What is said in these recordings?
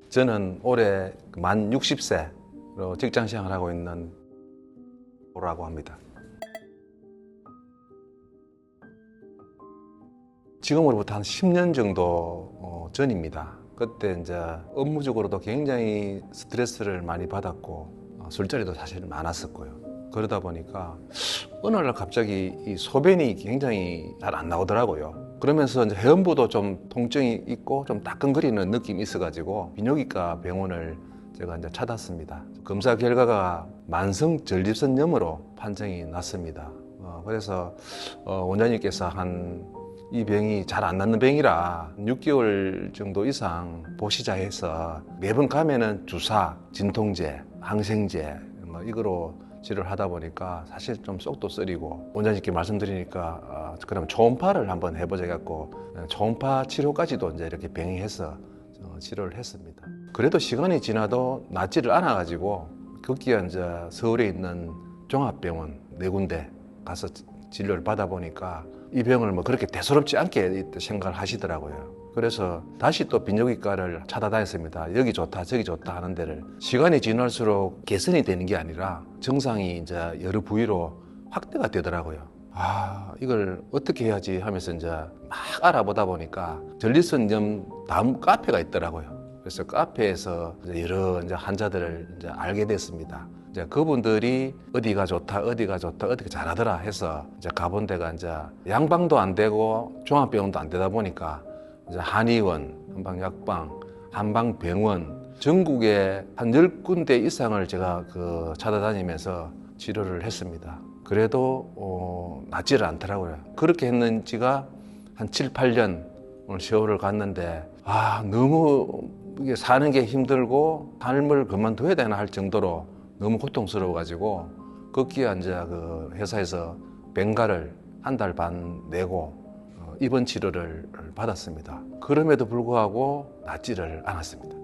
저는 올해 만 60세로 직장 생활을 하고 있는 라고 합니다. 지금으로부터 한 10년 정도 전입니다. 그때 이제 업무적으로도 굉장히 스트레스를 많이 받았고 술자리도 사실 많았었고요. 그러다 보니까 어느 날 갑자기 이 소변이 굉장히 잘 안 나오더라고요. 그러면서 이제 회원부도 좀 통증이 있고 좀 따끔거리는 느낌이 있어가지고 비뇨기과 병원을 제가 이제 찾았습니다. 검사 결과가 만성 전립선염으로 판정이 났습니다. 그래서 원장님께서 이 병이 잘 안 낫는 병이라 6개월 정도 이상 보시자 해서 매번 가면은 주사, 진통제, 항생제 이거로 치료를 하다 보니까 사실 좀 속도 쓰리고 원장님께 말씀드리니까 그럼 초음파를 한번 해보자 해갖고 초음파 치료까지도 이제 이렇게 병행해서 치료를 했습니다. 그래도 시간이 지나도 낫지를 않아가지고 급기야 이제 서울에 있는 종합병원 4군데 가서 진료를 받아보니까 이 병을 뭐 그렇게 대수롭지 않게 생각을 하시더라고요. 그래서 다시 또 비뇨기과를 찾아다녔습니다. 여기 좋다 저기 좋다 하는 데를. 시간이 지날수록 개선이 되는 게 아니라 증상이 이제 여러 부위로 확대가 되더라고요. 이걸 어떻게 해야지 하면서 이제 막 알아보다 보니까 전립선염 다음 카페가 있더라고요. 그래서 카페에서 여러 이제 환자들을 이제 알게 됐습니다. 이제 그분들이 어디가 좋다, 어디가 잘하더라 해서 이제 가본 데가 이제 양방도 안 되고 종합병원도 안 되다 보니까 이제 한의원, 한방약방, 한방병원 전국에 한 10군데 이상을 제가 찾아다니면서 치료를 했습니다. 그래도 낫지를 않더라고요. 그렇게 했는지가 한 7, 8년 오늘 세월을 갔는데 너무 이게 사는 게 힘들고 삶을 그만둬야 되나 할 정도로 너무 고통스러워가지고 급기야 이제 회사에서 병가를 한 달 반 내고 입원 치료를 받았습니다. 그럼에도 불구하고 낫지를 않았습니다.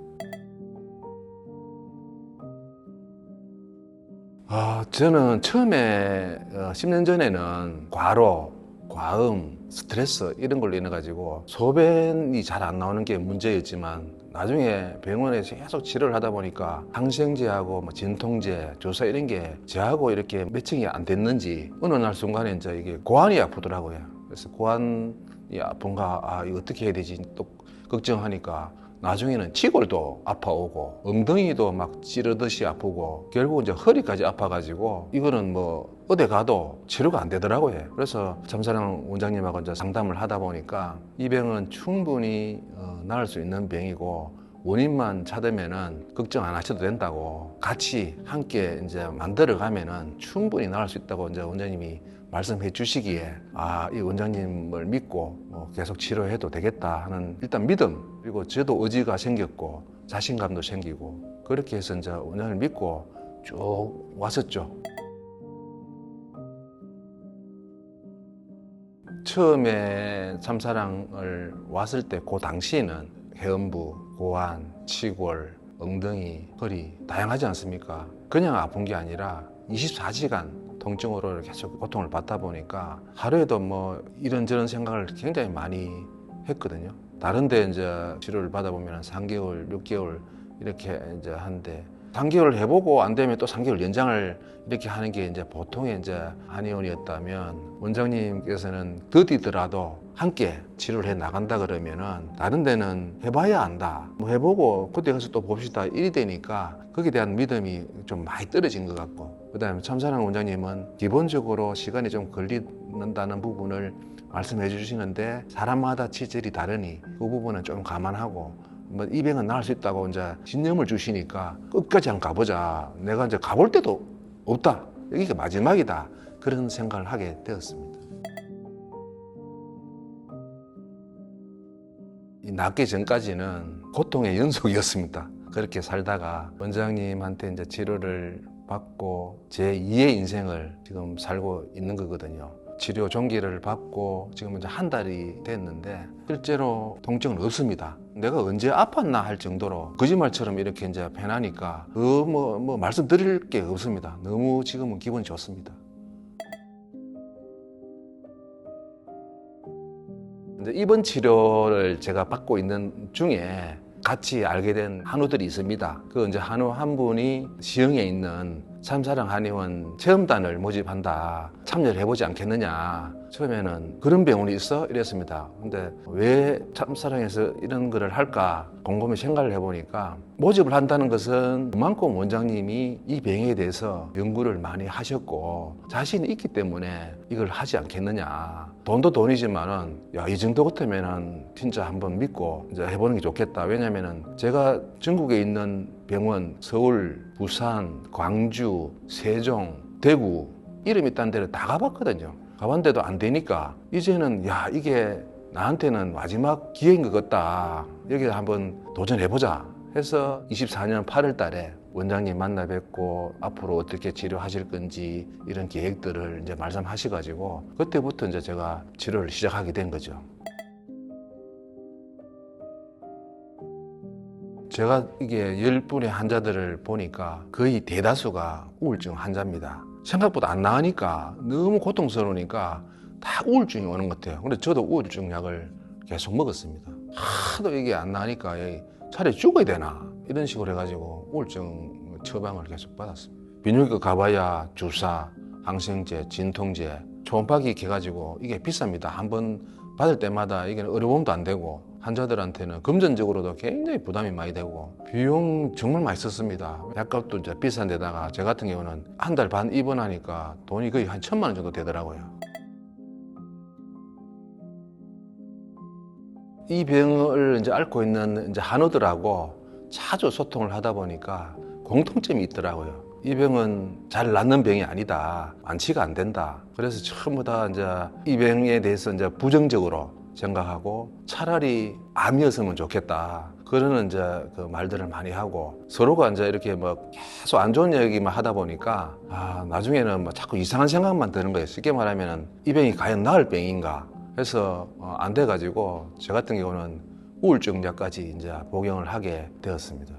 저는 처음에 10년 전에는 과로, 과음, 스트레스 이런 걸로 인해 가지고 소변이 잘 안 나오는 게 문제였지만 나중에 병원에서 계속 치료를 하다 보니까 항생제하고 뭐 진통제, 주사 이런 게 저하고 이렇게 매칭이 안 됐는지 어느 날 순간에 이제 이게 고환이 아프더라고요. 그래서 고환이 아픈가, 이거 어떻게 해야 되지 또 걱정하니까 나중에는 치골도 아파오고 엉덩이도 막 찌르듯이 아프고 결국 이제 허리까지 아파가지고 이거는 뭐 어디 가도 치료가 안 되더라고요. 그래서 참사랑 원장님하고 이제 상담을 하다 보니까 이 병은 충분히 나을 수 있는 병이고 원인만 찾으면은 걱정 안 하셔도 된다고 같이 함께 이제 만들어 가면은 충분히 나을 수 있다고 이제 원장님이 말씀해 주시기에 이 원장님을 믿고 계속 치료해도 되겠다 하는 일단 믿음, 그리고 저도 의지가 생겼고 자신감도 생기고 그렇게 해서 이제 원장님을 믿고 쭉 왔었죠. 처음에 참사랑을 왔을 때 그 당시에는 회음부, 고환, 치골, 엉덩이, 허리 다양하지 않습니까? 그냥 아픈 게 아니라 24시간 통증으로 계속 고통을 받다 보니까 하루에도 뭐 이런저런 생각을 굉장히 많이 했거든요. 다른 데 이제 치료를 받아보면 3개월, 6개월 이렇게 이제 하는데 3개월 해보고 안 되면 또 3개월 연장을 이렇게 하는 게 이제 보통의 이제 한의원이었다면 원장님께서는 더디더라도 함께 치료를 해 나간다 그러면은 다른 데는 해봐야 안다. 뭐 해보고 그때 가서 또 봅시다. 이리 되니까 거기에 대한 믿음이 좀 많이 떨어진 것 같고 그다음에 참사랑 원장님은 기본적으로 시간이 좀 걸린다는 부분을 말씀해 주시는데 사람마다 체질이 다르니 그 부분은 좀 감안하고 뭐 이 병은 나을 수 있다고 이제 신념을 주시니까 끝까지 한번 가보자. 내가 이제 가볼 데도 없다. 여기가 마지막이다. 그런 생각을 하게 되었습니다. 낫기 전까지는 고통의 연속이었습니다. 그렇게 살다가 원장님한테 이제 치료를 받고 제 2의 인생을 지금 살고 있는 거거든요. 치료 종기를 받고 지금 이제 한 달이 됐는데 실제로 통증은 없습니다. 내가 언제 아팠나 할 정도로 거짓말처럼 이렇게 이제 편하니까 뭐 말씀드릴 게 없습니다. 너무 지금은 기분이 좋습니다. 이제 입원 치료를 제가 받고 있는 중에 같이 알게 된 한우들이 있습니다. 그 이제 한우 한 분이 시흥에 있는 참사랑 한의원 체험단을 모집한다. 참여를 해보지 않겠느냐. 처음에는 그런 병원이 있어? 이랬습니다. 근데 왜 참사랑에서 이런 거를 할까? 곰곰이 생각을 해보니까 모집을 한다는 것은 그만큼 원장님이 이 병에 대해서 연구를 많이 하셨고 자신이 있기 때문에 이걸 하지 않겠느냐. 돈도 돈이지만은 야, 이 정도 같으면은 진짜 한번 믿고 이제 해보는 게 좋겠다. 왜냐면은 제가 전국에 있는 병원 서울, 부산, 광주, 세종, 대구 이름 있다는 데를 다 가봤거든요. 가봤는데도 안 되니까 이제는 야, 이게 나한테는 마지막 기회인 것 같다. 여기 한번 도전해보자 해서 24년 8월 달에 원장님 만나 뵙고 앞으로 어떻게 치료하실 건지 이런 계획들을 이제 말씀하셔가지고 그때부터 이제 제가 치료를 시작하게 된 거죠. 제가 이게 10분의 환자들을 보니까 거의 대다수가 우울증 환자입니다. 생각보다 안 나으니까 너무 고통스러우니까 다 우울증이 오는 것 같아요. 근데 저도 우울증 약을 계속 먹었습니다. 하도 이게 안 나으니까 차라리 죽어야 되나 이런 식으로 해가지고 우울증 처방을 계속 받았습니다. 비뇨기과 가봐야 주사, 항생제, 진통제, 초음파기 해가지고 이게 비쌉니다. 한번 받을 때마다 이게 의료보험도 안 되고 환자들한테는 금전적으로도 굉장히 부담이 많이 되고 비용 정말 많이 썼습니다. 약값도 이제 비싼 데다가 저 같은 경우는 한 달 반 입원하니까 돈이 거의 한 1,000만 원 정도 되더라고요. 이 병을 이제 앓고 있는 이제 한우들하고 자주 소통을 하다 보니까 공통점이 있더라고요. 이 병은 잘 낫는 병이 아니다. 완치가 안 된다. 그래서 전부 다 이제 이 병에 대해서 이제 부정적으로 생각하고 차라리 암이었으면 좋겠다. 그러는 이제 그 말들을 많이 하고 서로가 이제 이렇게 뭐 계속 안 좋은 얘기만 하다 보니까 나중에는 뭐 자꾸 이상한 생각만 드는 거예요. 쉽게 말하면 이 병이 과연 나을 병인가 해서 안 돼가지고 저 같은 경우는 우울증 약까지 이제 복용을 하게 되었습니다.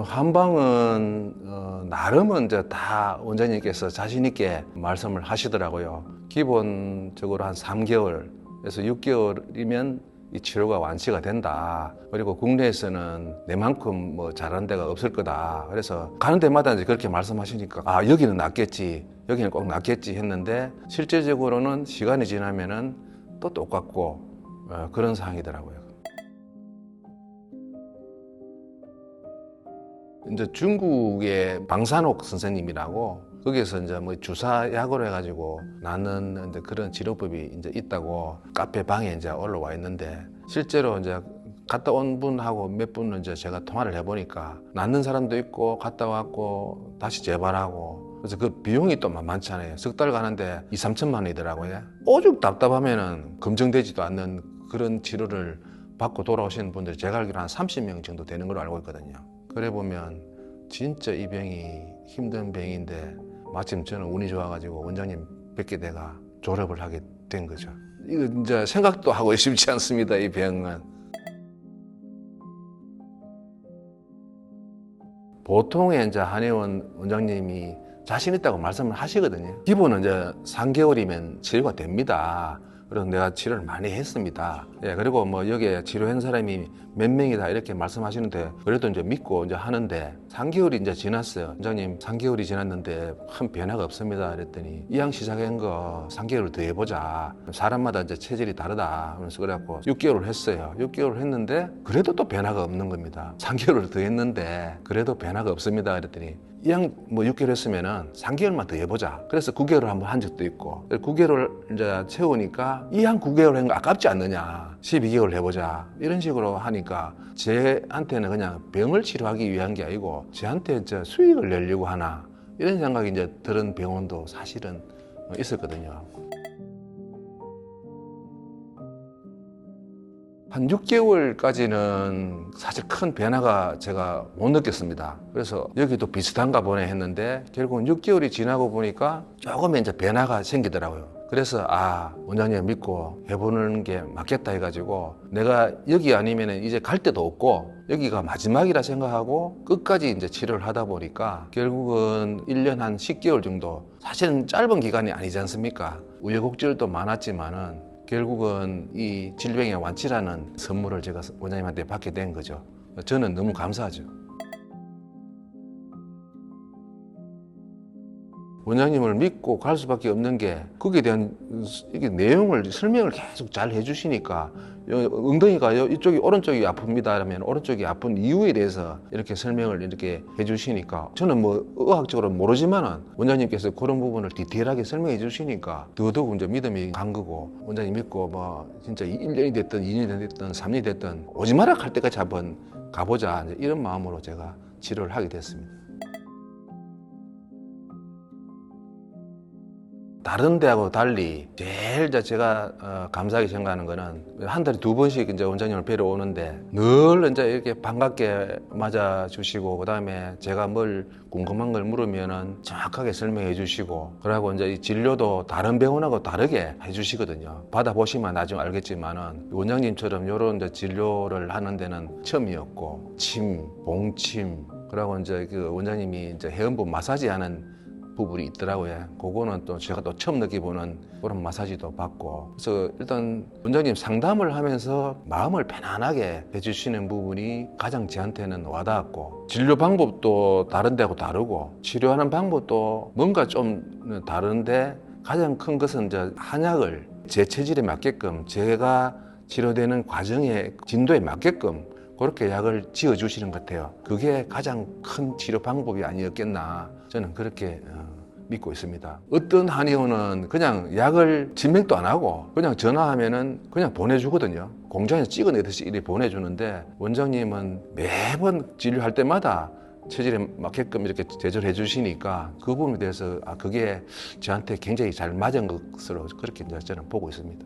한방은 나름은 이제 다 원장님께서 자신 있게 말씀을 하시더라고요. 기본적으로 한 3개월에서 6개월이면 이 치료가 완치가 된다. 그리고 국내에서는 내만큼 뭐 잘하는 데가 없을 거다. 그래서 가는 데마다 이제 그렇게 말씀하시니까 여기는 낫겠지, 여기는 꼭 낫겠지 했는데 실제적으로는 시간이 지나면은 또 똑같고 그런 상황이더라고요. 이제 중국의 방산옥 선생님이라고 거기에서 이제 뭐 주사약으로 해가지고 낫는 이제 그런 치료법이 이제 있다고 카페 방에 이제 올라와 있는데 실제로 이제 갔다 온 분하고 몇 분은 이제 제가 통화를 해보니까 낫는 사람도 있고 갔다 왔고 다시 재발하고 그래서 그 비용이 또 만만찮아요. 석 달 가는데 2, 3천만 원이더라고요. 오죽 답답하면은 검증되지도 않는 그런 치료를 받고 돌아오시는 분들이 제가 알기로 한 30명 정도 되는 걸로 알고 있거든요. 그래 보면 진짜 이 병이 힘든 병인데 마침 저는 운이 좋아가지고 원장님 뵙게 돼가 졸업을 하게 된 거죠. 이거 이제 생각도 하고 쉽지 않습니다. 이 병은 보통의 이제 한의원 원장님이 자신 있다고 말씀을 하시거든요. 기본은 이제 3개월이면 치료가 됩니다. 그래서 내가 치료를 많이 했습니다. 그리고 뭐 여기에 치료한 사람이 몇 명이다 이렇게 말씀하시는데 그래도 이제 믿고 이제 하는데 3개월이 이제 지났어요. 원장님 3개월이 지났는데 큰 변화가 없습니다. 그랬더니 이왕 시작한 거 3개월 더 해보자. 사람마다 이제 체질이 다르다. 그래서 그래갖고 6개월을 했어요. 6개월을 했는데 그래도 또 변화가 없는 겁니다. 3개월을 더 했는데 그래도 변화가 없습니다. 그랬더니 이왕 뭐 6개월 했으면은 3개월만 더 해보자. 그래서 9개월을 한번 한 적도 있고 9개월을 이제 채우니까 이왕 9개월 한 거 아깝지 않느냐. 12개월 해보자. 이런 식으로 하니까 제한테는 그냥 병을 치료하기 위한 게 아니고 저한테 이제 수익을 내려고 하나 이런 생각이 이제 들은 병원도 사실은 있었거든요. 한 6개월까지는 사실 큰 변화가 제가 못 느꼈습니다. 그래서 여기도 비슷한가 보네 했는데 결국은 6개월이 지나고 보니까 조금 이제 변화가 생기더라고요. 그래서 원장님 믿고 해보는 게 맞겠다 해가지고 내가 여기 아니면 이제 갈 데도 없고 여기가 마지막이라 생각하고 끝까지 이제 치료를 하다 보니까 결국은 1년 한 10개월 정도 사실은 짧은 기간이 아니지 않습니까? 우여곡절도 많았지만은 결국은 이 질병의 완치라는 선물을 제가 원장님한테 받게 된 거죠. 저는 너무 감사하죠. 원장님을 믿고 갈 수밖에 없는 게 거기에 대한 이게 내용을 설명을 계속 잘 해주시니까 엉덩이가 이쪽이 오른쪽이 아픕니다 하면 오른쪽이 아픈 이유에 대해서 이렇게 설명을 이렇게 해주시니까 저는 뭐 의학적으로 모르지만은 원장님께서 그런 부분을 디테일하게 설명해 주시니까 더더욱 이제 믿음이 간 거고 원장님 믿고 뭐 진짜 1년이 됐든 2년이 됐든 3년이 됐든 오지 마라 할 때까지 한번 가보자 이런 마음으로 제가 치료를 하게 됐습니다. 다른 데하고 달리 제일 제가 감사하게 생각하는 거는 한 달에 2번씩 이제 원장님을 뵈러 오는데 늘 이제 이렇게 반갑게 맞아주시고 그다음에 제가 뭘 궁금한 걸 물으면은 정확하게 설명해 주시고 그러고 이제 이 진료도 다른 병원하고 다르게 해주시거든요. 받아보시면 나중에 알겠지만은 원장님처럼 이런 이제 진료를 하는 데는 처음이었고 침, 봉침 그러고 이제 그 원장님이 이제 회원부 마사지 하는 부분이 있더라고요. 그거는 또 제가 또 처음 느껴보는 그런 마사지도 받고 그래서 일단 원장님 상담을 하면서 마음을 편안하게 해주시는 부분이 가장 저한테는 와닿았고 진료 방법도 다른 데하고 다르고 치료하는 방법도 뭔가 좀 다른데 가장 큰 것은 이제 한약을 제 체질에 맞게끔 제가 치료되는 과정의 진도에 맞게끔 그렇게 약을 지어주시는 것 같아요. 그게 가장 큰 치료 방법이 아니었겠나 저는 그렇게 믿고 있습니다. 어떤 한의원은 그냥 약을 진맥도 안 하고 그냥 전화하면은 그냥 보내주거든요. 공장에서 찍어내듯이 이렇게 보내주는데 원장님은 매번 진료할 때마다 체질에 맞게끔 이렇게 제조를 해주시니까 그 부분에 대해서 그게 저한테 굉장히 잘 맞은 것으로 그렇게 이제 저는 보고 있습니다.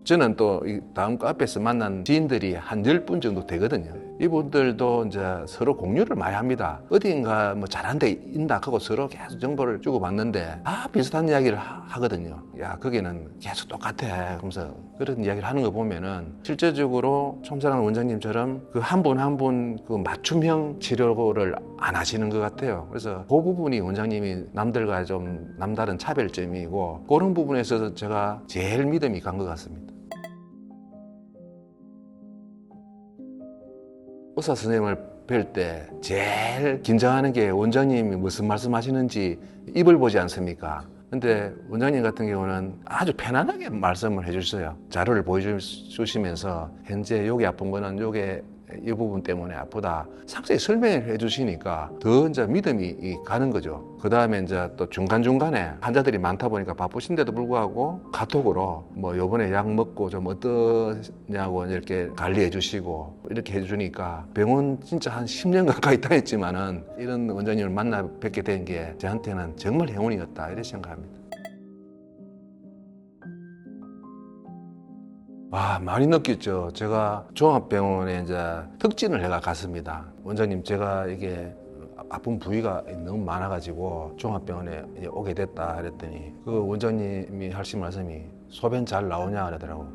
저는 또 다음 카페에서 만난 지인들이 한 10분 정도 되거든요. 이분들도 이제 서로 공유를 많이 합니다. 어딘가 뭐 잘한 데 있나 하고 서로 계속 정보를 주고받는데 비슷한 이야기를 하거든요. 야, 거기는 계속 똑같아. 그러면서 그런 이야기를 하는 거 보면은 실제적으로 촌사랑 원장님처럼 그 한 분 한 분 그 맞춤형 치료를 안 하시는 것 같아요. 그래서 그 부분이 원장님이 남들과 좀 남다른 차별점이고 그런 부분에서 제가 제일 믿음이 간 것 같습니다. 의사 선생님을 뵐 때 제일 긴장하는 게 원장님이 무슨 말씀 하시는지 입을 보지 않습니까? 근데 원장님 같은 경우는 아주 편안하게 말씀을 해주셔요. 자료를 보여주시면서 현재 여기 아픈 거는 요게 이 부분 때문에 아프다. 상세히 설명을 해주시니까 더 이제 믿음이 가는 거죠. 그 다음에 이제 또 중간중간에 환자들이 많다 보니까 바쁘신데도 불구하고 카톡으로 뭐 요번에 약 먹고 좀 어떠냐고 이렇게 관리해 주시고 이렇게 해주니까 병원 진짜 한 10년 가까이 다녔지만은 이런 원장님을 만나 뵙게 된 게 저한테는 정말 행운이었다 이렇게 생각합니다. 많이 느꼈죠. 제가 종합병원에 이제 특진을 해가 갔습니다. 원장님, 제가 이게 아픈 부위가 너무 많아가지고 종합병원에 이제 오게 됐다 그랬더니 그 원장님이 하신 말씀이 소변 잘 나오냐 그러더라고.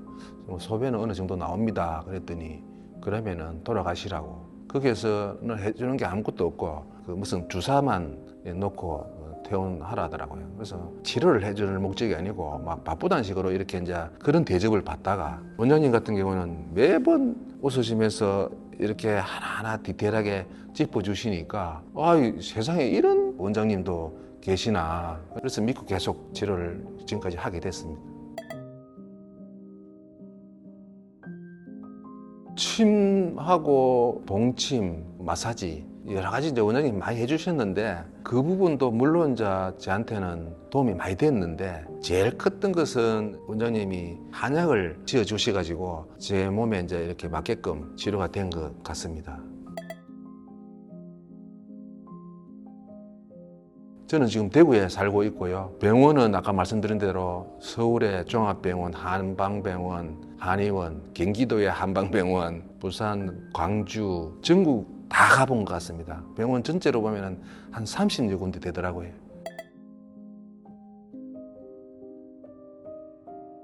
소변은 어느 정도 나옵니다. 그랬더니 그러면은 돌아가시라고. 거기에서는 해주는 게 아무것도 없고 그 무슨 주사만 놓고 퇴원하라 하더라고요. 그래서 치료를 해주는 목적이 아니고 막 바쁘다는 식으로 이렇게 이제 그런 대접을 받다가 원장님 같은 경우는 매번 웃으시면서 이렇게 하나하나 디테일하게 짚어주시니까 세상에 이런 원장님도 계시나 그래서 믿고 계속 치료를 지금까지 하게 됐습니다. 침하고 봉침, 마사지 여러 가지 이제 원장님이 많이 해주셨는데 그 부분도 물론 이제 저한테는 도움이 많이 됐는데 제일 컸던 것은 원장님이 한약을 지어 주셔가지고 제 몸에 이제 이렇게 맞게끔 치료가 된 것 같습니다. 저는 지금 대구에 살고 있고요. 병원은 아까 말씀드린 대로 서울의 종합병원, 한방병원, 한의원, 경기도의 한방병원, 부산, 광주, 전국 다 가본 것 같습니다. 병원 전체로 보면 한 30여 군데 되더라고요.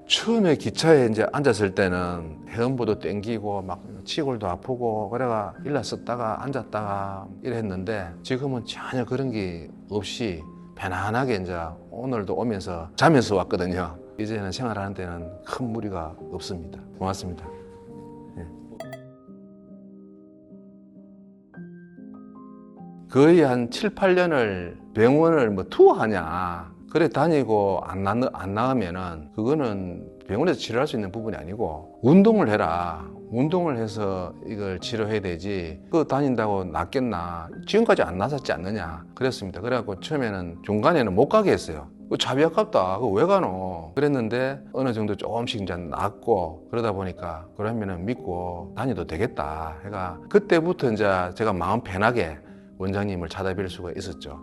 처음에 기차에 이제 앉았을 때는 회음부도 땡기고 막 치골도 아프고 그래가 일어섰다가 앉았다가 이랬는데 지금은 전혀 그런 게 없이 편안하게 이제 오늘도 오면서 자면서 왔거든요. 이제는 생활하는 데는 큰 무리가 없습니다. 고맙습니다. 예. 거의 한 7, 8년을 병원을 뭐 투어하냐 그래 다니고 안 나으면은 그거는 병원에서 치료할 수 있는 부분이 아니고 운동을 해라. 운동을 해서 이걸 치료해야 되지 그거 다닌다고 낫겠나. 지금까지 안 나았지 않느냐 그랬습니다. 그래갖고 처음에는 중간에는 못 가게 했어요. 자비 아깝다. 그거 왜 가노? 그랬는데 어느 정도 조금씩 이제 낫고 그러다 보니까 그러면은 믿고 다녀도 되겠다 해가 그때부터 이제 제가 마음 편하게 원장님을 찾아뵐 수가 있었죠.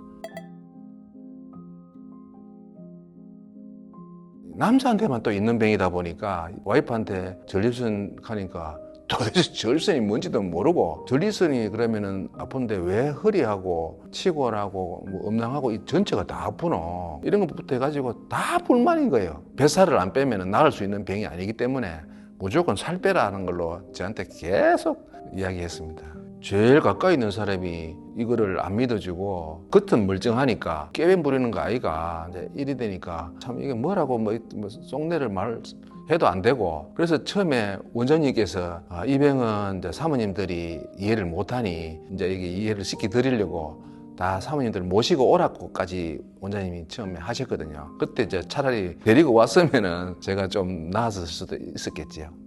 남자한테만 또 있는 병이다 보니까 와이프한테 전립선 하니까 도대체 전립선이 뭔지도 모르고 전립선이 그러면은 아픈데 왜 허리하고 치골하고 뭐 음낭하고 이 전체가 다 아프노 이런 것부터 해가지고 다 불만인 거예요. 뱃살을 안 빼면은 나을 수 있는 병이 아니기 때문에 무조건 살 빼라는 걸로 저한테 계속 이야기했습니다. 제일 가까이 있는 사람이 이거를 안 믿어주고 겉은 멀쩡하니까 꾀변 부리는 거 아이가 이제 일이 되니까 참 이게 뭐라고 뭐 속내를 말해도 안 되고 그래서 처음에 원장님께서 이 병은 이제 사모님들이 이해를 못하니 이제 이게 이해를 시켜 드리려고 다 사모님들 모시고 오라고까지 원장님이 처음에 하셨거든요. 그때 이제 차라리 데리고 왔으면은 제가 좀 나았을 수도 있었겠지요.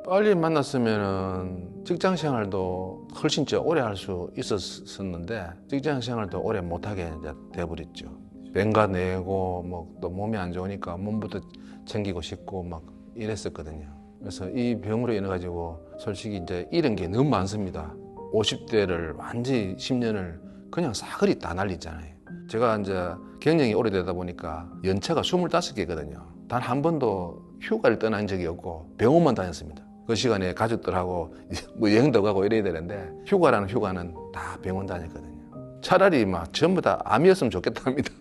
빨리 만났으면은 직장 생활도 훨씬 오래 할 수 있었는데 직장 생활도 오래 못하게 이제 돼버렸죠. 병가 내고 뭐 또 몸이 안 좋으니까 몸부터 챙기고 싶고 막 이랬었거든요. 그래서 이 병으로 인해 가지고 솔직히 이제 잃은 게 너무 많습니다. 50대를 완전히 10년을 그냥 싸그리 다 날리잖아요. 제가 이제 경력이 오래되다 보니까 연차가 25개거든요. 단 한 번도 휴가를 떠난 적이 없고 병원만 다녔습니다. 그 시간에 가족들하고 뭐 여행도 가고 이래야 되는데 휴가라는 휴가는 다 병원 다녔거든요. 차라리 막 전부 다 암이었으면 좋겠답니다.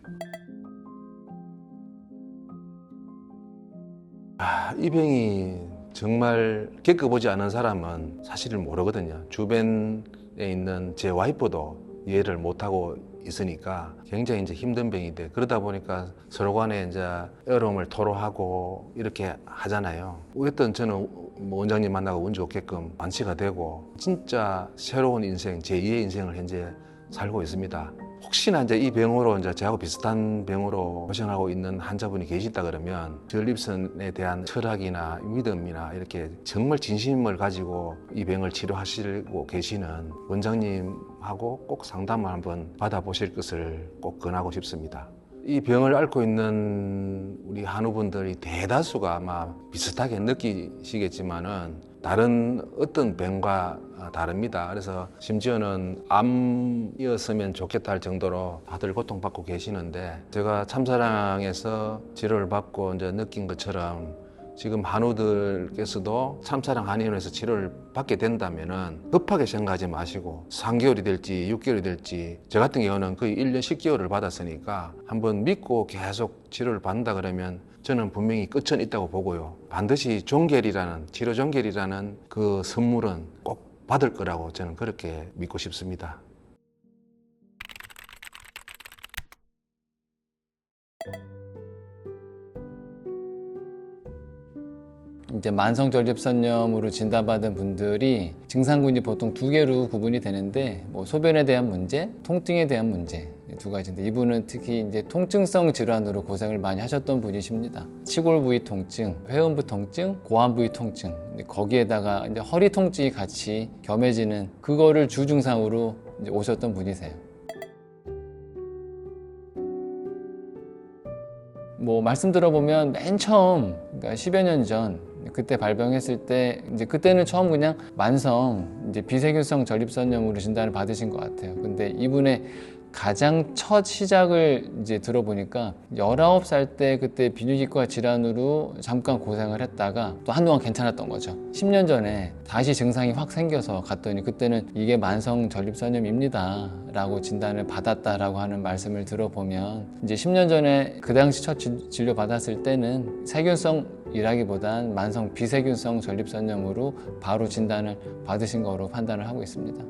이 병이 정말 겪어보지 않은 사람은 사실을 모르거든요. 주변에 있는 제 와이프도 이해를 못하고 있으니까 굉장히 이제 힘든 병인데 그러다 보니까 서로 간에 이제 어려움을 토로하고 이렇게 하잖아요. 어쨌든 저는 뭐 원장님 만나고 운 좋게끔 완치가 되고 진짜 새로운 인생, 제2의 인생을 현재 살고 있습니다. 혹시나 이제 이 병으로 이제 저하고 비슷한 병으로 고생하고 있는 환자분이 계시다 그러면 전립선에 대한 철학이나 믿음이나 이렇게 정말 진심을 가지고 이 병을 치료하시고 계시는 원장님하고 꼭 상담을 한번 받아보실 것을 꼭 권하고 싶습니다. 이 병을 앓고 있는 우리 한우분들이 대다수가 아마 비슷하게 느끼시겠지만은 다른 어떤 병과 다릅니다. 그래서 심지어는 암이었으면 좋겠다 할 정도로 다들 고통받고 계시는데 제가 참사랑에서 치료를 받고 이제 느낀 것처럼 지금 한우들께서도 참사랑 한의원에서 치료를 받게 된다면은 급하게 생각하지 마시고 3개월이 될지 6개월이 될지 저 같은 경우는 거의 1년 10개월을 받았으니까 한번 믿고 계속 치료를 받는다 그러면 저는 분명히 끝은 있다고 보고요. 반드시 종결이라는 치료 종결이라는 그 선물은 꼭 받을 거라고 저는 그렇게 믿고 싶습니다. 이제 만성전립선염으로 진단받은 분들이 증상군이 보통 두 개로 구분이 되는데 뭐 소변에 대한 문제, 통증에 대한 문제 두 가지인데 이분은 특히 이제 통증성 질환으로 고생을 많이 하셨던 분이십니다. 치골 부위 통증, 회음부 통증, 고환 부위 통증 거기에다가 이제 허리 통증이 같이 겸해지는 그거를 주증상으로 이제 오셨던 분이세요. 뭐 말씀 들어보면 맨 처음 그러니까 10여 년 전 그때 발병했을 때 이제 그때는 처음 그냥 만성 이제 비세균성 전립선염으로 진단을 받으신 것 같아요. 근데 이분의 가장 첫 시작을 이제 들어보니까 19살 때 그때 비뇨기과 질환으로 잠깐 고생을 했다가 또 한동안 괜찮았던 거죠. 10년 전에 다시 증상이 확 생겨서 갔더니 그때는 이게 만성 전립선염입니다 라고 진단을 받았다라고 하는 말씀을 들어보면 이제 10년 전에 그 당시 첫 진료 받았을 때는 세균성이라기보단 만성 비세균성 전립선염으로 바로 진단을 받으신 거로 판단을 하고 있습니다.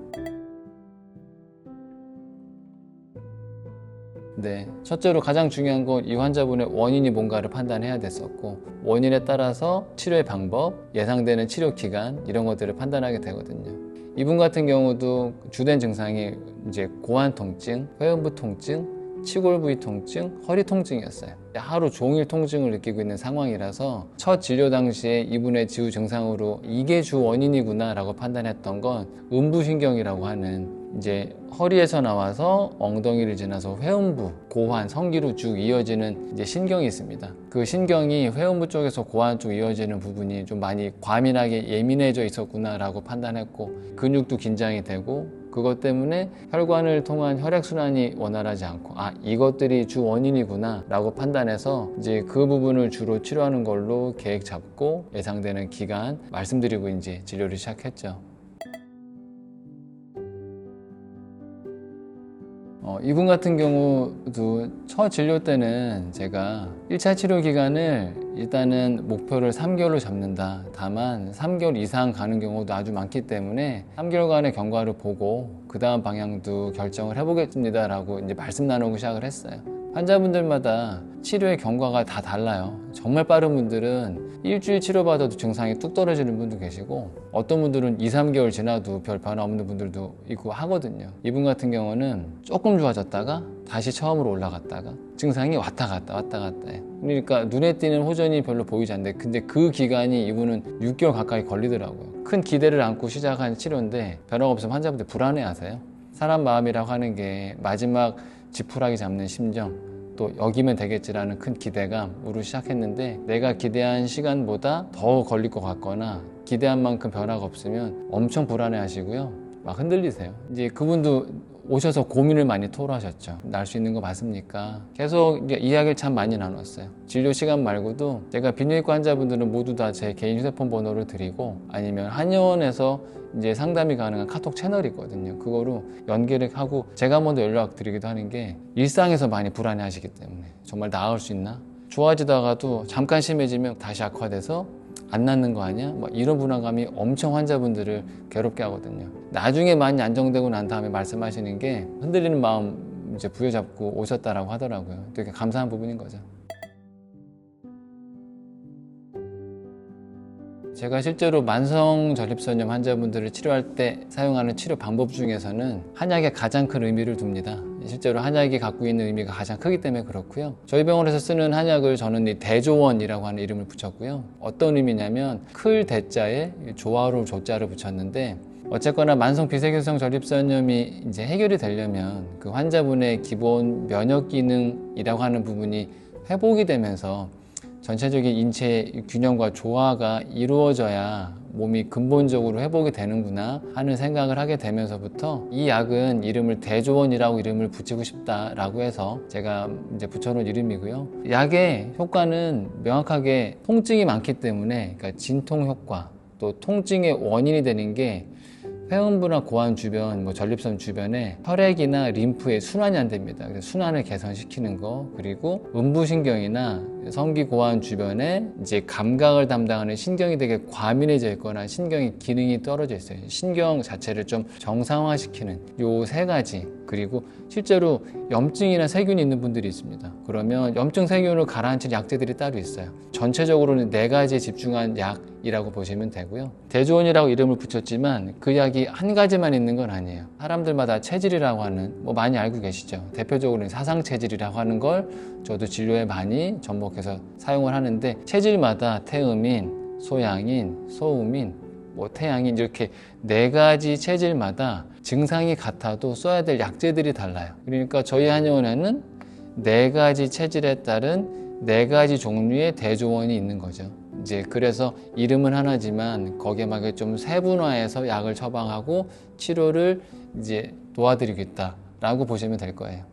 네, 첫째로 가장 중요한 건 이 환자분의 원인이 뭔가를 판단해야 됐었고, 원인에 따라서 치료의 방법, 예상되는 치료 기간 이런 것들을 판단하게 되거든요. 이분 같은 경우도 주된 증상이 이제 고환 통증, 회음부 통증, 치골 부위 통증, 허리 통증이었어요. 하루 종일 통증을 느끼고 있는 상황이라서 첫 진료 당시에 이분의 지후 증상으로 이게 주 원인이구나 라고 판단했던 건 음부신경이라고 하는 이제 허리에서 나와서 엉덩이를 지나서 회음부, 고환, 성기로 쭉 이어지는 이제 신경이 있습니다. 그 신경이 회음부 쪽에서 고환 쪽 이어지는 부분이 좀 많이 과민하게 예민해져 있었구나 라고 판단했고, 근육도 긴장이 되고 그것 때문에 혈관을 통한 혈액순환이 원활하지 않고, 이것들이 주 원인이구나 라고 판단해서 이제 그 부분을 주로 치료하는 걸로 계획 잡고 예상되는 기간 말씀드리고 이제 진료를 시작했죠. 이분 같은 경우도 첫 진료 때는 제가 1차 치료 기간을 일단은 목표를 3개월로 잡는다. 다만 3개월 이상 가는 경우도 아주 많기 때문에 3개월간의 경과를 보고 그 다음 방향도 결정을 해보겠습니다 라고 이제 말씀 나누고 시작을 했어요. 환자분들마다 치료의 경과가 다 달라요. 정말 빠른 분들은 일주일 치료받아도 증상이 뚝 떨어지는 분도 계시고, 어떤 분들은 2, 3개월 지나도 별 변화 없는 분들도 있고 하거든요. 이분 같은 경우는 조금 좋아졌다가 다시 처음으로 올라갔다가 증상이 왔다 갔다 해요. 그러니까 눈에 띄는 호전이 별로 보이지 않는데, 근데 그 기간이 이분은 6개월 가까이 걸리더라고요. 큰 기대를 안고 시작한 치료인데 변화가 없으면 환자분들 불안해하세요. 사람 마음이라고 하는 게 마지막 지푸라기 잡는 심정, 또 여기면 되겠지라는 큰 기대감으로 시작했는데, 내가 기대한 시간보다 더 걸릴 것 같거나 기대한 만큼 변화가 없으면 엄청 불안해 하시고요. 막 흔들리세요. 이제 그분도 오셔서 고민을 많이 토로하셨죠. 날 수 있는 거 맞습니까? 계속 이야기를 참 많이 나눴어요. 진료 시간 말고도 제가 비뇨기과 환자분들은 모두 다 제 개인 휴대폰 번호를 드리고, 아니면 한의원에서 이제 상담이 가능한 카톡 채널이 있거든요. 그거로 연계를 하고 제가 먼저 연락드리기도 하는 게, 일상에서 많이 불안해 하시기 때문에 정말 나을 수 있나? 좋아지다가도 잠깐 심해지면 다시 악화돼서 안 낫는 거 아니야? 막 이런 불안감이 엄청 환자분들을 괴롭게 하거든요. 나중에 많이 안정되고 난 다음에 말씀하시는 게 흔들리는 마음 이제 부여잡고 오셨다라고 하더라고요. 되게 감사한 부분인 거죠. 제가 실제로 만성 전립선염 환자분들을 치료할 때 사용하는 치료 방법 중에서는 한약에 가장 큰 의미를 둡니다. 실제로 한약이 갖고 있는 의미가 가장 크기 때문에 그렇고요. 저희 병원에서 쓰는 한약을 저는 이 대조원이라고 하는 이름을 붙였고요. 어떤 의미냐면 클 대자에 조화로 조자를 붙였는데, 어쨌거나 만성 비세균성 전립선염이 이제 해결이 되려면 그 환자분의 기본 면역 기능이라고 하는 부분이 회복이 되면서 전체적인 인체 균형과 조화가 이루어져야 몸이 근본적으로 회복이 되는구나 하는 생각을 하게 되면서부터 이 약은 이름을 대조원이라고 이름을 붙이고 싶다라고 해서 제가 이제 붙여놓은 이름이고요. 약의 효과는 명확하게 통증이 많기 때문에, 그러니까 진통 효과, 또 통증의 원인이 되는 게 회음부나 고환 주변, 전립선 주변에 혈액이나 림프의 순환이 안 됩니다. 그래서 순환을 개선시키는 거, 그리고 음부신경이나 성기 고환 주변에 이제 감각을 담당하는 신경이 되게 과민해져 있거나 신경의 기능이 떨어져 있어요. 신경 자체를 좀 정상화시키는 요 세 가지. 그리고 실제로 염증이나 세균이 있는 분들이 있습니다. 그러면 염증 세균을 가라앉힐 약제들이 따로 있어요. 전체적으로는 4가지에 집중한 약이라고 보시면 되고요. 대조원이라고 이름을 붙였지만 그 약이 한 가지만 있는 건 아니에요. 사람들마다 체질이라고 하는, 많이 알고 계시죠. 대표적으로는 사상체질이라고 하는 걸 저도 진료에 많이 접목해서 사용을 하는데, 체질마다 태음인, 소양인, 소음인, 태양인, 이렇게 4가지 체질마다 증상이 같아도 써야 될 약제들이 달라요. 그러니까 저희 한의원에는 4가지 체질에 따른 4가지 종류의 대조원이 있는 거죠. 이제 그래서 이름은 하나지만 거기에 맞게 좀 세분화해서 약을 처방하고 치료를 이제 도와드리겠다라고 보시면 될 거예요.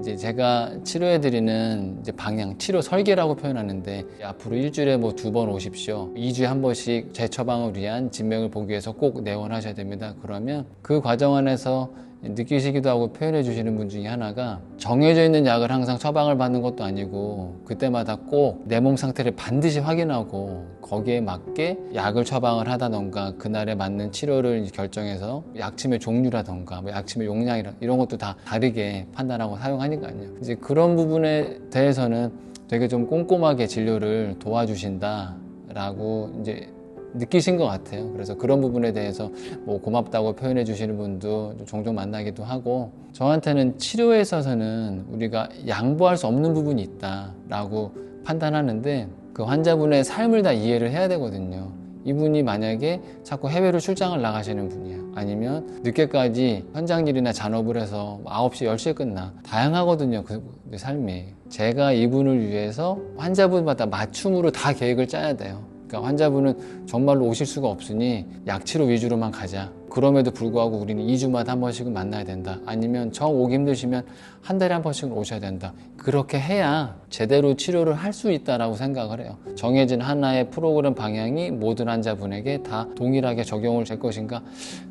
이제 제가 치료해드리는 이제 방향, 치료 설계라고 표현하는데, 앞으로 일주일에 2번 오십시오. 2주에 한 번씩 재처방을 위한 진맥을 보기 위해서 꼭 내원하셔야 됩니다. 그러면 그 과정 안에서 느끼시기도 하고 표현해 주시는 분 중에 하나가 정해져 있는 약을 항상 처방을 받는 것도 아니고 그때마다 꼭 내 몸 상태를 반드시 확인하고 거기에 맞게 약을 처방을 하다던가 그날에 맞는 치료를 결정해서 약침의 종류라던가 뭐 약침의 용량이라 이런 것도 다 다르게 판단하고 사용하니까요. 이제 그런 부분에 대해서는 되게 좀 꼼꼼하게 진료를 도와주신다라고 이제 느끼신 것 같아요. 그래서 그런 부분에 대해서 뭐 고맙다고 표현해 주시는 분도 종종 만나기도 하고, 저한테는 치료에 있어서는 우리가 양보할 수 없는 부분이 있다라고 판단하는데 그 환자분의 삶을 다 이해를 해야 되거든요. 이분이 만약에 자꾸 해외로 출장을 나가시는 분이야, 아니면 늦게까지 현장 일이나 잔업을 해서 9시, 10시에 끝나, 다양하거든요, 그 삶이. 제가 이분을 위해서 환자분마다 맞춤으로 다 계획을 짜야 돼요. 그러니까 환자분은 정말로 오실 수가 없으니 약치료 위주로만 가자. 그럼에도 불구하고 우리는 2주마다 한 번씩은 만나야 된다. 아니면 정 오기 힘드시면 한 달에 한 번씩은 오셔야 된다. 그렇게 해야 제대로 치료를 할 수 있다라고 생각을 해요. 정해진 하나의 프로그램 방향이 모든 환자분에게 다 동일하게 적용을 될 것인가?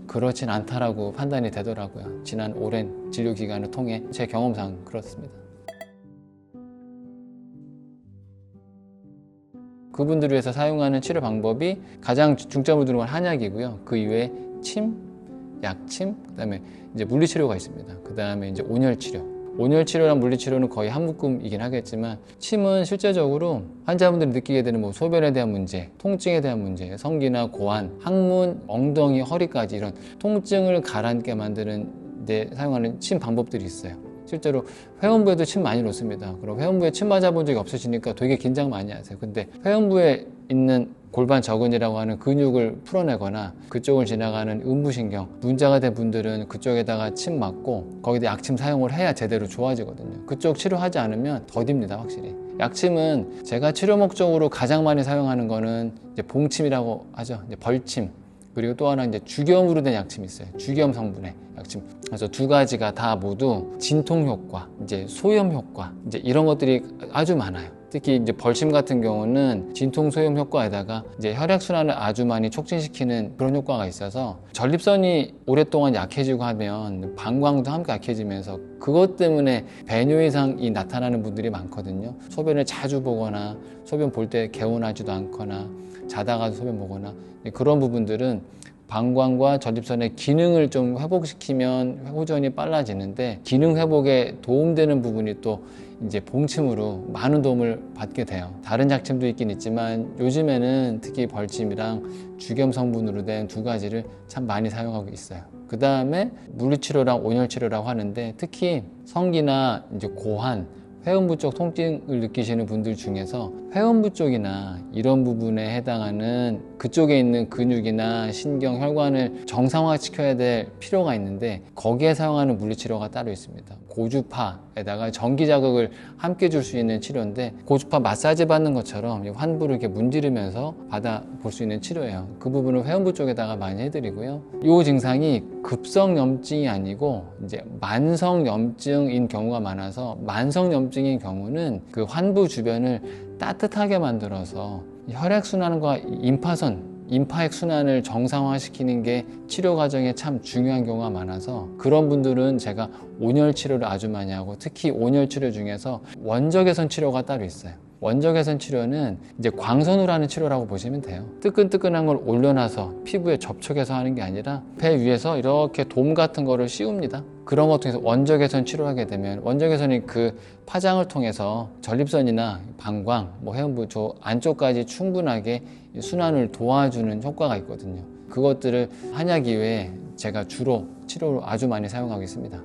그렇진 않다라고 판단이 되더라고요. 지난 오랜 진료 기간을 통해 제 경험상 그렇습니다. 그분들을 위해서 사용하는 치료 방법이 가장 중점을 두는 건 한약이고요. 그 이외에 침, 약침, 그다음에 이제 물리치료가 있습니다. 그다음에 이제 온열치료. 온열치료랑 물리치료는 거의 한 묶음이긴 하겠지만, 침은 실제적으로 환자분들이 느끼게 되는 뭐 소변에 대한 문제, 통증에 대한 문제, 성기나 고환, 항문, 엉덩이, 허리까지 이런 통증을 가라앉게 만드는 데 사용하는 침 방법들이 있어요. 실제로 회원부에도 침 많이 놓습니다. 그럼 회원부에 침 맞아본 적이 없으시니까 되게 긴장 많이 하세요. 근데 회원부에 있는 골반 저근이라고 하는 근육을 풀어내거나 그쪽을 지나가는 음부신경 문제가 된 분들은 그쪽에다가 침 맞고 거기다 약침 사용을 해야 제대로 좋아지거든요. 그쪽 치료하지 않으면 더딥니다, 확실히. 약침은 제가 치료 목적으로 가장 많이 사용하는 거는 이제 봉침이라고 하죠. 이제 벌침. 그리고 또 하나 이제 주겸으로 된 약침이 있어요. 주겸 성분의 약침. 그래서 두 가지가 다 모두 진통 효과, 이제 소염 효과, 이제 이런 것들이 아주 많아요. 특히 이제 벌침 같은 경우는 진통 소염 효과에다가 이제 혈액순환을 아주 많이 촉진시키는 그런 효과가 있어서 전립선이 오랫동안 약해지고 하면 방광도 함께 약해지면서 그것 때문에 배뇨 이상이 나타나는 분들이 많거든요. 소변을 자주 보거나 소변 볼 때 개운하지도 않거나 자다가도 소변 보거나 그런 부분들은 방광과 전립선의 기능을 좀 회복시키면 호전이 빨라지는데, 기능 회복에 도움되는 부분이 또 이제 봉침으로 많은 도움을 받게 돼요. 다른 약침도 있긴 있지만 요즘에는 특히 벌침이랑 주겸 성분으로 된 두 가지를 참 많이 사용하고 있어요. 그 다음에 물리치료랑 온열치료라고 하는데, 특히 성기나 이제 고환, 회음부 쪽 통증을 느끼시는 분들 중에서 회음부 쪽이나 이런 부분에 해당하는 그쪽에 있는 근육이나 신경, 혈관을 정상화시켜야 될 필요가 있는데, 거기에 사용하는 물리치료가 따로 있습니다. 고주파에다가 전기 자극을 함께 줄 수 있는 치료인데, 고주파 마사지 받는 것처럼 환부를 이렇게 문지르면서 받아볼 수 있는 치료예요. 그 부분을 회음부 쪽에다가 많이 해드리고요. 이 증상이 급성염증이 아니고 이제 만성염증인 경우가 많아서, 만성염증인 경우는 그 환부 주변을 따뜻하게 만들어서 혈액순환과 임파액 순환을 정상화시키는 게 치료 과정에 참 중요한 경우가 많아서, 그런 분들은 제가 온열 치료를 아주 많이 하고, 특히 온열 치료 중에서 원적외선 치료가 따로 있어요. 원적외선 치료는 이제 광선으로 하는 치료라고 보시면 돼요. 뜨끈뜨끈한 걸 올려놔서 피부에 접촉해서 하는 게 아니라 배 위에서 이렇게 돔 같은 거를 씌웁니다. 그런 것 통해서 원적외선 치료를 하게 되면, 원적외선이 그 파장을 통해서 전립선이나 방광, 회음부 저 안쪽까지 충분하게 순환을 도와주는 효과가 있거든요. 그것들을 한약 이외에 제가 주로 치료로 아주 많이 사용하고 있습니다.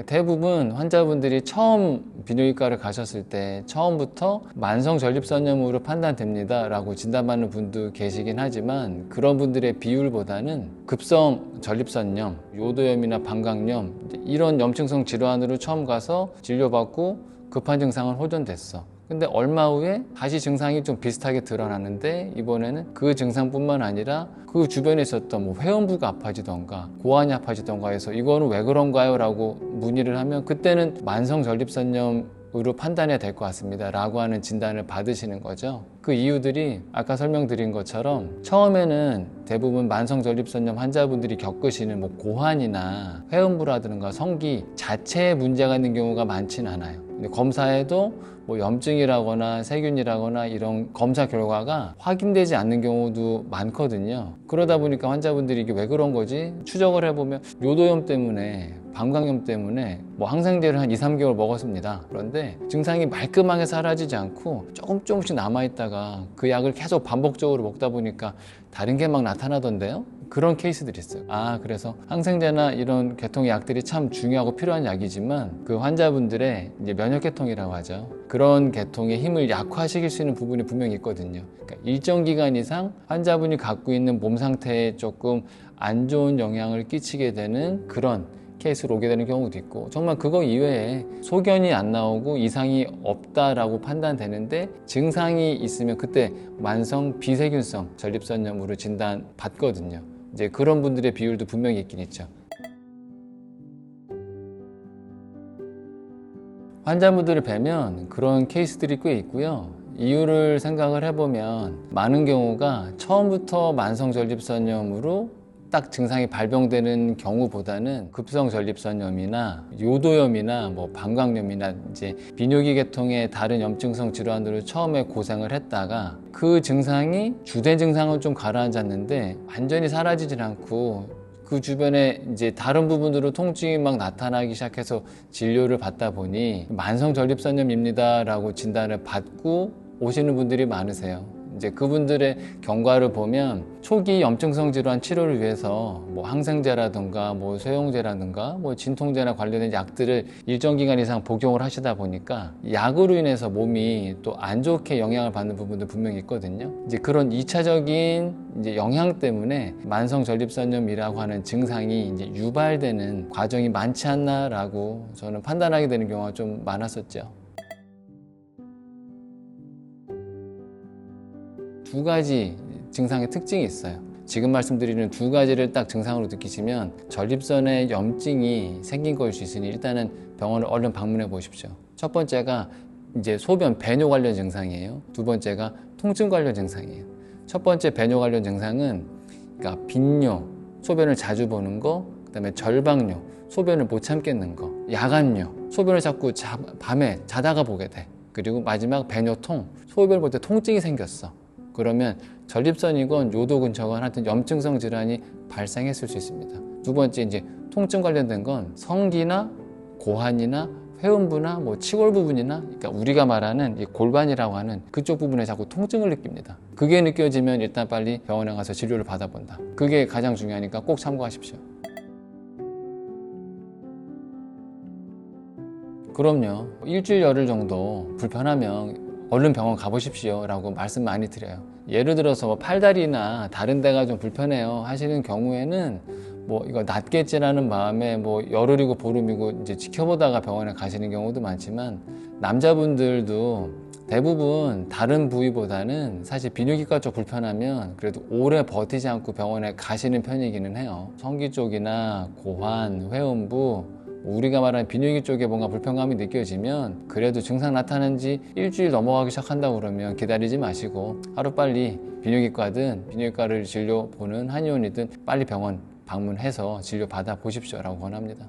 대부분 환자분들이 처음 비뇨기과를 가셨을 때 처음부터 만성 전립선염으로 판단됩니다 라고 진단받는 분도 계시긴 하지만, 그런 분들의 비율보다는 급성 전립선염, 요도염이나 방광염 이런 염증성 질환으로 처음 가서 진료받고 급한 증상은 호전됐어. 근데 얼마 후에 다시 증상이 좀 비슷하게 드러나는데, 이번에는 그 증상뿐만 아니라 그 주변에 있었던 회음부가 아파지던가 고환이 아파지던가 해서 이거는 왜 그런가요? 라고 문의를 하면, 그때는 만성 전립선염 으로 판단해야 될 것 같습니다 라고 하는 진단을 받으시는 거죠. 그 이유들이 아까 설명드린 것처럼 처음에는 대부분 만성전립선염 환자분들이 겪으시는 뭐 고환이나 회음부라든가 성기 자체에 문제가 있는 경우가 많진 않아요. 근데 검사에도 뭐 염증이라거나 세균이라거나 이런 검사 결과가 확인되지 않는 경우도 많거든요. 그러다 보니까 환자분들이 이게 왜 그런 거지? 추적을 해보면 요도염 때문에, 방광염 때문에 뭐 항생제를 한 2, 3개월 먹었습니다. 그런데 증상이 말끔하게 사라지지 않고 조금씩 남아있다가 그 약을 계속 반복적으로 먹다 보니까 다른 게 막 나타나던데요? 그런 케이스들이 있어요. 그래서 항생제나 이런 계통의 약들이 참 중요하고 필요한 약이지만 그 환자분들의 이제 면역계통이라고 하죠. 그런 계통의 힘을 약화시킬 수 있는 부분이 분명히 있거든요. 그러니까 일정 기간 이상 환자분이 갖고 있는 몸 상태에 조금 안 좋은 영향을 끼치게 되는 그런 케이스로 오게 되는 경우도 있고, 정말 그거 이외에 소견이 안 나오고 이상이 없다라고 판단되는데 증상이 있으면 그때 만성 비세균성 전립선염으로 진단받거든요. 이제 그런 분들의 비율도 분명히 있긴 있죠. 환자분들을 뵈면 그런 케이스들이 꽤 있고요. 이유를 생각을 해보면 많은 경우가 처음부터 만성 전립선염으로 딱 증상이 발병되는 경우보다는 급성 전립선염이나 요도염이나 뭐 방광염이나 이제 비뇨기 계통의 다른 염증성 질환으로 처음에 고생을 했다가 그 증상이 주된 증상은 좀 가라앉았는데 완전히 사라지질 않고 그 주변에 이제 다른 부분으로 통증이 막 나타나기 시작해서 진료를 받다 보니 만성 전립선염입니다라고 진단을 받고 오시는 분들이 많으세요. 이제 그분들의 경과를 보면 초기 염증성 질환 치료를 위해서 뭐 항생제라든가 뭐 쇠용제라든가 뭐 진통제나 관련된 약들을 일정 기간 이상 복용을 하시다 보니까 약으로 인해서 몸이 또 안 좋게 영향을 받는 부분도 분명히 있거든요. 이제 그런 2차적인 이제 영향 때문에 만성 전립선염이라고 하는 증상이 이제 유발되는 과정이 많지 않나라고 저는 판단하게 되는 경우가 좀 많았었죠. 두 가지 증상의 특징이 있어요. 지금 말씀드리는 두 가지를 딱 증상으로 느끼시면 전립선에 염증이 생긴 걸 수 있으니 일단은 병원을 얼른 방문해 보십시오. 첫 번째가 이제 소변 배뇨 관련 증상이에요. 두 번째가 통증 관련 증상이에요. 첫 번째 배뇨 관련 증상은 그러니까 빈뇨, 소변을 자주 보는 거, 그다음에 절박뇨, 소변을 못 참겠는 거, 야간뇨, 소변을 자꾸 밤에 자다가 보게 돼. 그리고 마지막 배뇨통, 소변을 볼 때 통증이 생겼어. 그러면 전립선이건 요도 근처건 하여튼 염증성 질환이 발생했을 수 있습니다. 두 번째 이제 통증 관련된 건 성기나 고환이나 회음부나 뭐 치골 부분이나 그러니까 우리가 말하는 이 골반이라고 하는 그쪽 부분에 자꾸 통증을 느낍니다. 그게 느껴지면 일단 빨리 병원에 가서 진료를 받아본다. 그게 가장 중요하니까 꼭 참고하십시오. 그럼요. 일주일 열흘 정도 불편하면 얼른 병원 가보십시오 라고 말씀 많이 드려요. 예를 들어서 뭐 팔다리나 다른 데가 좀 불편해요 하시는 경우에는 뭐 이거 낫겠지라는 마음에 뭐 열흘이고 보름이고 이제 지켜보다가 병원에 가시는 경우도 많지만, 남자분들도 대부분 다른 부위보다는 사실 비뇨기과 쪽 불편하면 그래도 오래 버티지 않고 병원에 가시는 편이기는 해요. 성기 쪽이나 고환, 회음부, 우리가 말하는 비뇨기 쪽에 뭔가 불편감이 느껴지면 그래도 증상 나타난 지 일주일 넘어가기 시작한다고 그러면 기다리지 마시고 하루빨리 비뇨기과든 비뇨기과를 진료 보는 한의원이든 빨리 병원 방문해서 진료 받아 보십시오 라고 권합니다.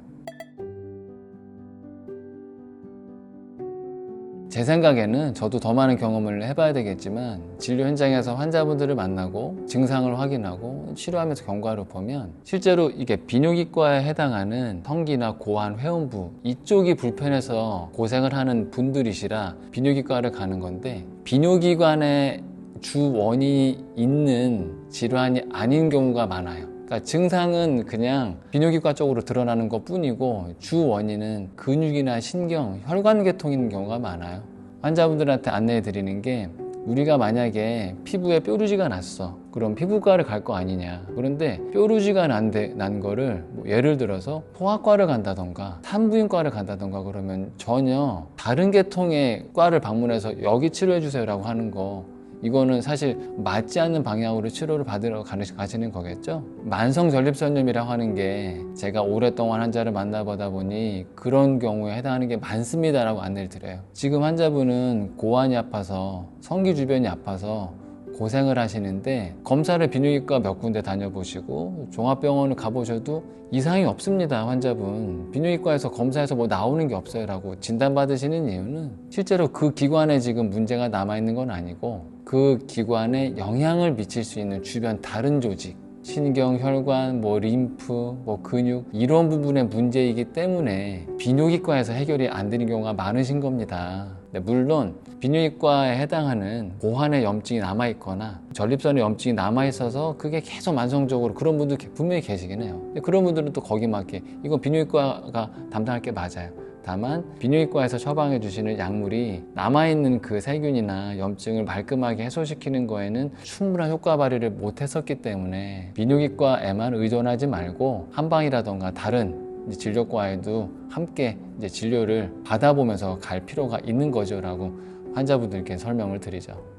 제 생각에는 저도 더 많은 경험을 해봐야 되겠지만 진료 현장에서 환자분들을 만나고 증상을 확인하고 치료하면서 경과를 보면 실제로 이게 비뇨기과에 해당하는 성기나 고환, 회음부 이쪽이 불편해서 고생을 하는 분들이시라 비뇨기과를 가는 건데, 비뇨기관에 주 원인이 있는 질환이 아닌 경우가 많아요. 그러니까 증상은 그냥 비뇨기과 쪽으로 드러나는 것 뿐이고 주 원인은 근육이나 신경, 혈관 계통인 있는 경우가 많아요. 환자분들한테 안내해 드리는 게, 우리가 만약에 피부에 뾰루지가 났어. 그럼 피부과를 갈 거 아니냐. 그런데 뾰루지가 난 거를 뭐 예를 들어서 소아과를 간다던가 산부인과를 간다던가 그러면 전혀 다른 계통의 과를 방문해서 여기 치료해 주세요 라고 하는 거, 이거는 사실 맞지 않는 방향으로 치료를 받으러 가시는 거겠죠. 만성 전립선염이라고 하는 게 제가 오랫동안 환자를 만나보다 보니 그런 경우에 해당하는 게 많습니다라고 안내를 드려요. 지금 환자분은 고환이 아파서 성기 주변이 아파서 고생을 하시는데 검사를 비뇨기과 몇 군데 다녀보시고 종합병원을 가보셔도 이상이 없습니다. 환자분 비뇨기과에서 검사해서 뭐 나오는 게 없어요 라고 진단받으시는 이유는 실제로 그 기관에 지금 문제가 남아있는 건 아니고 그 기관에 영향을 미칠 수 있는 주변 다른 조직, 신경, 혈관, 뭐 림프, 뭐 근육 이런 부분의 문제이기 때문에 비뇨기과에서 해결이 안 되는 경우가 많으신 겁니다. 물론 비뇨기과에 해당하는 고환의 염증이 남아있거나 전립선에 염증이 남아있어서 그게 계속 만성적으로 그런 분들 분명히 계시긴 해요. 근데 그런 분들은 또 거기 맞게 이건 비뇨기과가 담당할 게 맞아요. 다만 비뇨기과에서 처방해 주시는 약물이 남아있는 그 세균이나 염증을 말끔하게 해소시키는 거에는 충분한 효과 발휘를 못했었기 때문에 비뇨기과에만 의존하지 말고 한방이라던가 다른 진료과에도 함께 이제 진료를 받아보면서 갈 필요가 있는 거죠 라고 환자분들께 설명을 드리죠.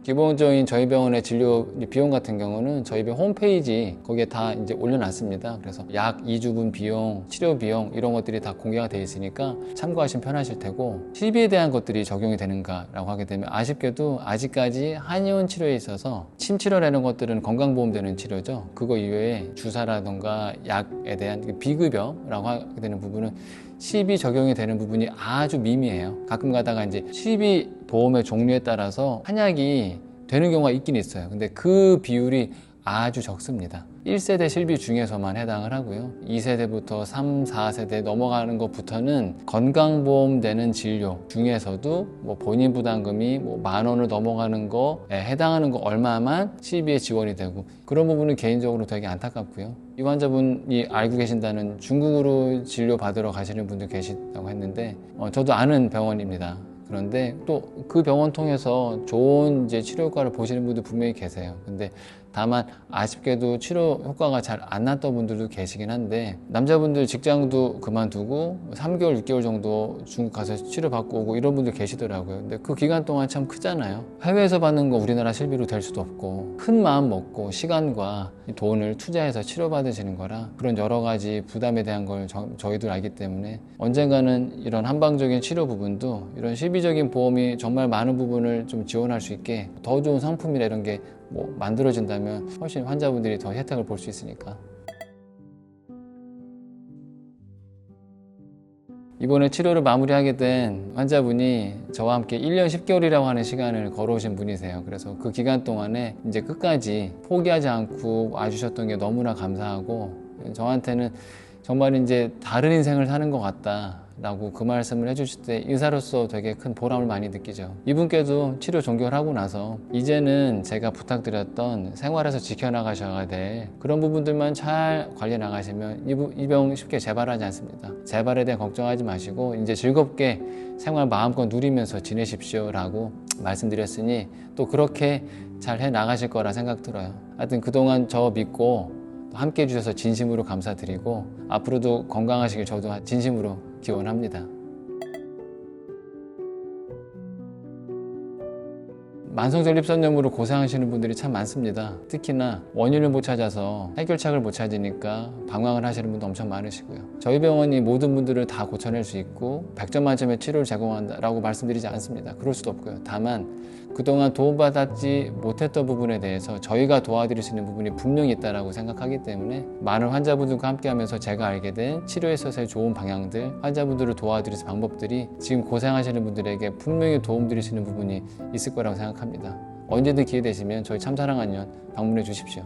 기본적인 저희 병원의 진료 비용 같은 경우는 저희 병 홈페이지 거기에 다 이제 올려놨습니다. 그래서 약 2주분 비용, 치료 비용 이런 것들이 다 공개가 되어 있으니까 참고하시면 편하실 테고 실비에 대한 것들이 적용이 되는가라고 하게 되면 아쉽게도 아직까지 한의원 치료에 있어서 침 치료라는 것들은 건강보험되는 치료죠. 그거 이외에 주사라던가 약에 대한 비급여라고 하게 되는 부분은 실비 적용이 되는 부분이 아주 미미해요. 가끔 가다가 이제 실비 보험의 종류에 따라서 한약이 되는 경우가 있긴 있어요. 근데 그 비율이 아주 적습니다. 1세대 실비 중에서만 해당을 하고요. 2세대부터 3, 4세대 넘어가는 것부터는 건강보험 되는 진료 중에서도 뭐 본인 부담금이 뭐 10,000원을 넘어가는 거에 해당하는 거 얼마만 실비에 지원이 되고 그런 부분은 개인적으로 되게 안타깝고요. 이 환자분이 알고 계신다는 중국으로 진료 받으러 가시는 분들 계시다고 했는데 저도 아는 병원입니다. 그런데 또 그 병원 통해서 좋은 이제 치료 효과를 보시는 분들 분명히 계세요. 근데 다만 아쉽게도 치료 효과가 잘 안 났던 분들도 계시긴 한데 남자분들 직장도 그만두고 3개월, 6개월 정도 중국 가서 치료받고 오고 이런 분들 계시더라고요. 근데 그 기간 동안 참 크잖아요. 해외에서 받는 거 우리나라 실비로 될 수도 없고 큰 마음 먹고 시간과 돈을 투자해서 치료받으시는 거라 그런 여러 가지 부담에 대한 걸 저희도 알기 때문에 언젠가는 이런 한방적인 치료 부분도 이런 실비적인 보험이 정말 많은 부분을 좀 지원할 수 있게 더 좋은 상품이나 이런 게 뭐 만들어진다면 훨씬 환자분들이 더 혜택을 볼 수 있으니까. 이번에 치료를 마무리하게 된 환자분이 저와 함께 1년 10개월이라고 하는 시간을 걸어오신 분이세요. 그래서 그 기간 동안에 이제 끝까지 포기하지 않고 와주셨던 게 너무나 감사하고 저한테는 정말 이제 다른 인생을 사는 것 같다 라고 그 말씀을 해주실 때 의사로서 되게 큰 보람을 많이 느끼죠. 이분께도 치료 종결하고 나서 이제는 제가 부탁드렸던 생활에서 지켜나가셔야 될 그런 부분들만 잘 관리해 나가시면 이 병 쉽게 재발하지 않습니다. 재발에 대해 걱정하지 마시고 이제 즐겁게 생활 마음껏 누리면서 지내십시오 라고 말씀드렸으니 또 그렇게 잘 해 나가실 거라 생각 들어요. 하여튼 그동안 저 믿고 함께 해주셔서 진심으로 감사드리고 앞으로도 건강하시길 저도 진심으로 기원합니다. 만성전립선염으로 고생하시는 분들이 참 많습니다. 특히나 원인을 못 찾아서 해결책을 못 찾으니까 방황을 하시는 분도 엄청 많으시고요. 저희 병원이 모든 분들을 다 고쳐낼 수 있고 100점 만점의 치료를 제공한다라고 말씀드리지 않습니다. 그럴 수도 없고요. 다만 그동안 도움받았지 못했던 부분에 대해서 저희가 도와드릴 수 있는 부분이 분명히 있다고 생각하기 때문에 많은 환자분들과 함께하면서 제가 알게 된 치료에 있어서의 좋은 방향들, 환자분들을 도와드릴 방법들이 지금 고생하시는 분들에게 분명히 도움드릴 수 있는 부분이 있을 거라고 생각합니다. 언제든 기회 되시면 저희 참사랑한의원 방문해 주십시오.